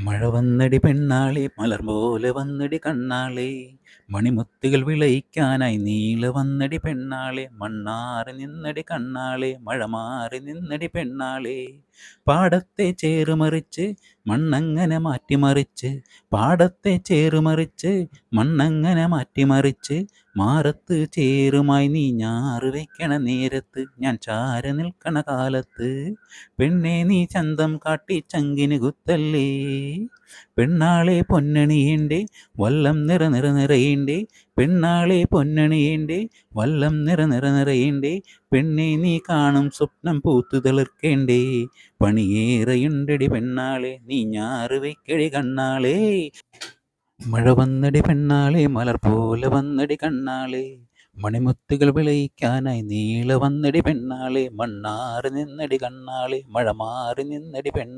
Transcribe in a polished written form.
മഴ വന്നടി പെണ്ണാളെ മലർ പോലെ വന്നടി കണ്ണാളെ മണിമുത്തുകൾ വിളയിക്കാനായി നീള വന്നടി പെണ്ണാളെ മണ്ണാറി നിന്നടി കണ്ണാളെ മഴ മാറി നിന്നടി പെണ്ണാളെ പാടത്തെ ചേറുമറിച്ച് മണ്ണങ്ങനെ മാറ്റിമറിച്ച് പാടത്തെ ചേറുമറിച്ച് മണ്ണങ്ങനെ മാറ്റിമറിച്ച് മാറത്ത് ചേറുമായി നീ ഞാറ് വെക്കണ നേരത്ത് ഞാൻ ചാര നിൽക്കണ കാലത്ത് പെണ്ണെ നീ ചന്തം കാട്ടി ചങ്കിന് കുത്തല്ലേ പെണ്ണാളെ പൊന്നണിയേണ്ടേ വല്ലം നിറ നിറ നിറയേണ്ടേ പെണ്ണാളെ പൊന്നണിയേണ്ടേ വല്ലം നിറ നിറ നിറയേണ്ടേ പെണ്ണെ നീ കാണും സ്വപ്നം പൂത്തു തിളർക്കേണ്ടേ പണിയേറെയുണ്ടടി പെണ്ണാളെ നീ ഞാറ് വെക്കടി കണ്ണാളെ മഴ വന്നടി പെണ്ണാളെ മലർ പോലെ വന്നടി കണ്ണാളെ മണിമുത്തുകൾ വിളയിക്കാനായി നീള വന്നടി പെണ്ണാളെ മണ്ണാറി നിന്നടി കണ്ണാളെ മഴ മാറി നിന്നടി പെണ്ണ